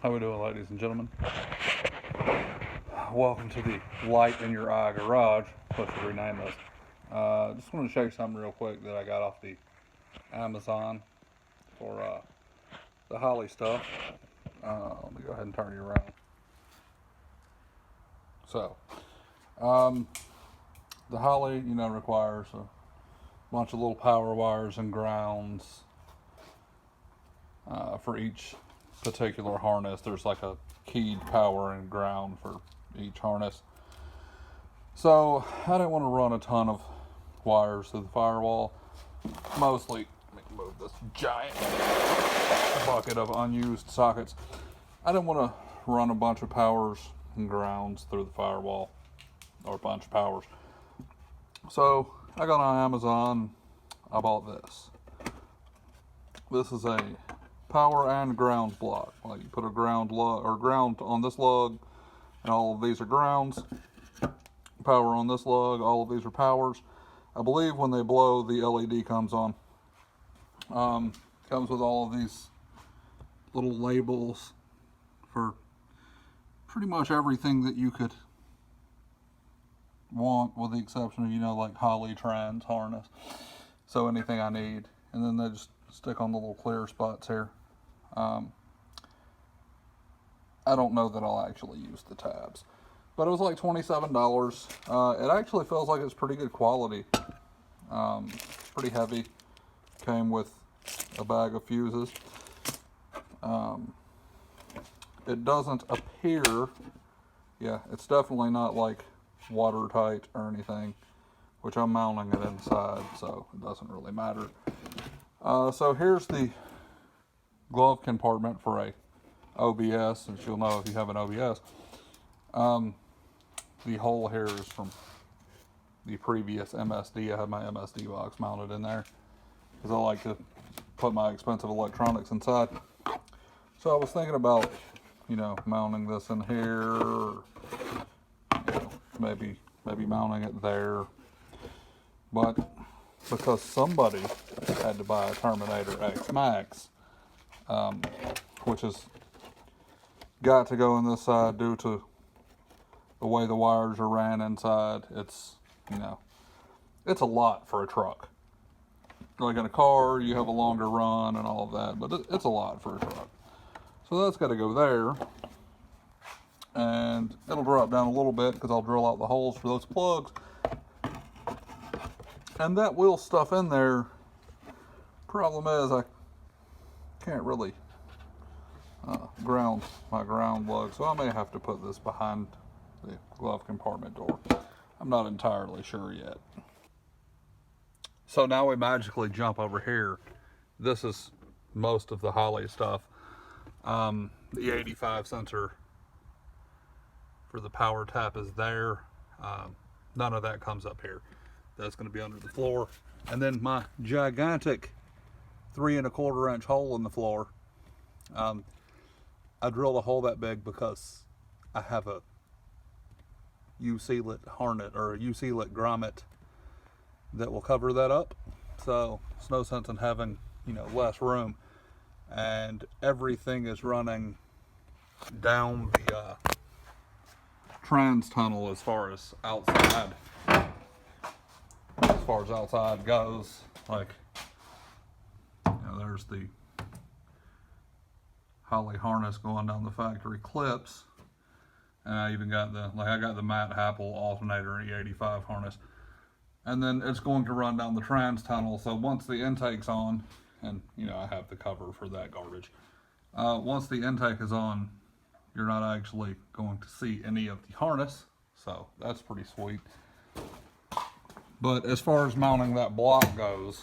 How we doing, ladies and gentlemen? Welcome to the Light in Your Eye Garage. Supposed to rename this. Just want to show you something real quick that I got off the Amazon for the Holley stuff. Let me go ahead and turn you around. So, the Holley, requires a bunch of little power wires and grounds for each particular harness. There's like a keyed power and ground for each harness. So I didn't want to run a ton of wires through the firewall. Mostly, let me move this giant bucket of unused sockets. I didn't want to run a bunch of powers and grounds through the firewall, or a bunch of powers. So I got on Amazon. I bought this. This is a power and ground block. Like, you put a ground on this lug, and all of these are grounds. Power on this lug, all of these are powers. I believe when they blow, the LED comes on. Comes with all of these little labels for pretty much everything that you could want, with the exception of, like Holley trans harness. So anything I need. And then they just stick on the little clear spots here. I don't know that I'll actually use the tabs, but it was like $27. It actually feels like it's pretty good quality. Pretty heavy. Came with a bag of fuses. It doesn't appear, yeah, it's definitely not like watertight or anything, which I'm mounting it inside, so it doesn't really matter. So here's the glove compartment for a OBS, since you'll know if you have an OBS. The hole here is from the previous MSD. I have my MSD box mounted in there because I like to put my expensive electronics inside. So I was thinking about, mounting this in here, or, maybe mounting it there. But because somebody had to buy a Terminator X Max, which has got to go in this side due to the way the wires are ran inside. It's, it's a lot for a truck. Like in a car, you have a longer run and all of that, but it's a lot for a truck. So that's got to go there. And it'll drop down a little bit because I'll drill out the holes for those plugs. And that wheel stuff in there, problem is I can't really ground my ground lug, so I may have to put this behind the glove compartment door. I'm not entirely sure yet. So now we magically jump over here. This is most of the Holley stuff. The 85 sensor for the power tap is there. None of that comes up here. That's going to be under the floor. And then my gigantic 3 1/4 inch hole in the floor. I drilled a hole that big because I have a U-sealant harness, or a U-sealant grommet that will cover that up. So it's no sense in having, less room. And everything is running down the trans tunnel as far as outside. As far as outside goes, like, there's the Holley harness going down the factory clips, and I even got I got the Matt Happel alternator E85 harness, and then it's going to run down the trans tunnel. So once the intake's on, and I have the cover for that garbage, once the intake is on, you're not actually going to see any of the harness, so that's pretty sweet. But as far as mounting that block goes,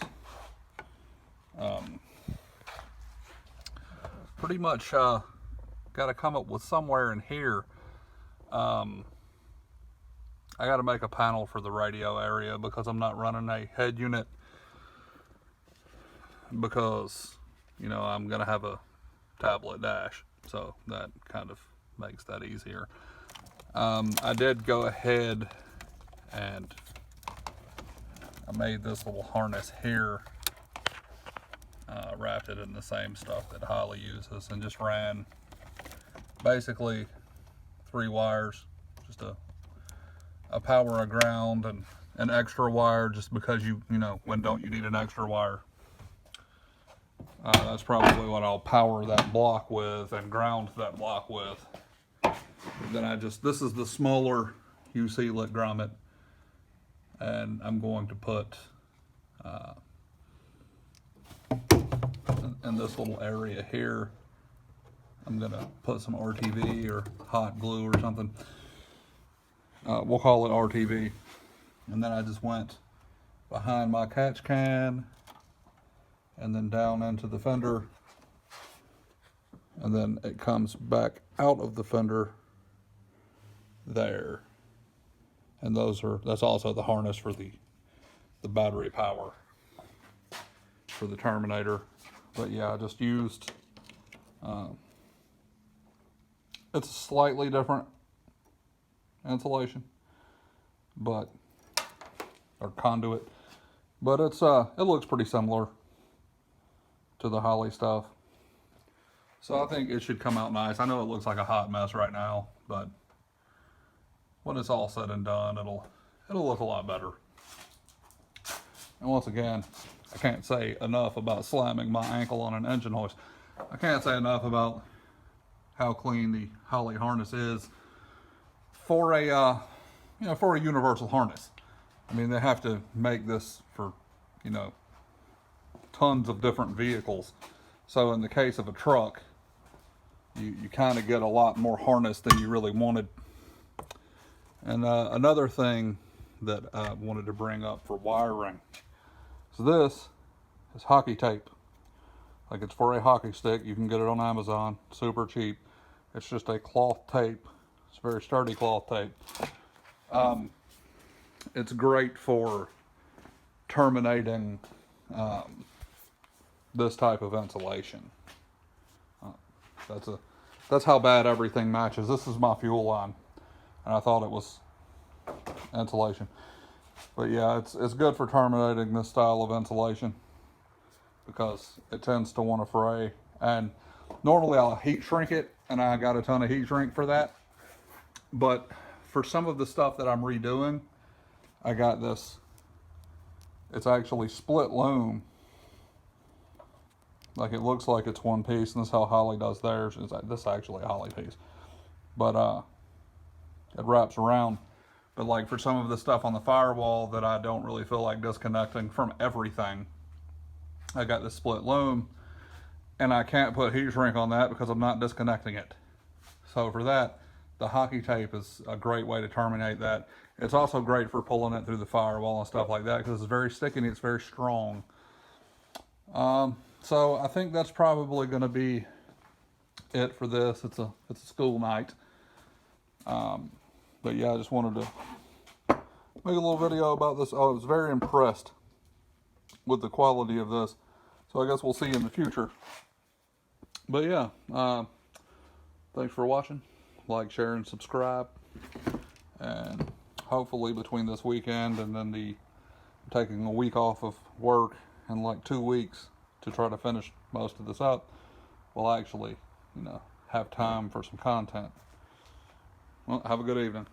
pretty much got to come up with somewhere in here. I got to make a panel for the radio area because I'm not running a head unit, because I'm gonna have a tablet dash, so that kind of makes that easier. I did go ahead and I made this little harness here, wrapped it in the same stuff that Holley uses, and just ran basically 3 wires, just a power, a ground, and an extra wire, just because you know, when don't you need an extra wire. That's probably what I'll power that block with and ground that block with. Then this is the smaller UC lit grommet, and I'm going to put in this little area here, I'm gonna put some RTV or hot glue or something. We'll call it RTV. And then I just went behind my catch can and then down into the fender, and then it comes back out of the fender there. And that's also the harness for the battery power for the Terminator. But yeah, I just used, it's a slightly different insulation, or conduit, but it looks pretty similar to the Holley stuff. So I think it should come out nice. I know it looks like a hot mess right now, but when it's all said and done, it'll look a lot better. And once again, I can't say enough about slamming my ankle on an engine hoist. I can't say enough about how clean the Holley harness is for a for a universal harness. I mean, they have to make this for, tons of different vehicles. So in the case of a truck, you kind of get a lot more harness than you really wanted. And another thing that I wanted to bring up for wiring. So this is hockey tape. Like, it's for a hockey stick. You can get it on Amazon, super cheap. It's just a cloth tape. It's very sturdy cloth tape. It's great for terminating this type of insulation. That's how bad everything matches. This is my fuel line, and I thought it was insulation. But yeah, it's good for terminating this style of insulation because it tends to want to fray. And normally I'll heat shrink it, and I got a ton of heat shrink for that. But for some of the stuff that I'm redoing, I got this. It's actually split loom. Like, it looks like it's one piece, and this is how Holley does theirs. This is actually a Holley piece. But it wraps around. But like, for some of the stuff on the firewall that I don't really feel like disconnecting from everything, I got this split loom, and I can't put heat shrink on that because I'm not disconnecting it. So for that, the hockey tape is a great way to terminate that. It's also great for pulling it through the firewall and stuff like that because it's very sticky and it's very strong. So I think that's probably going to be it for this. It's a school night. But yeah, I just wanted to make a little video about this. I was very impressed with the quality of this. So I guess we'll see in the future. But yeah, thanks for watching. Like, share, and subscribe. And hopefully between this weekend and then taking a week off of work in like 2 weeks to try to finish most of this up, we'll actually, have time for some content. Well, have a good evening.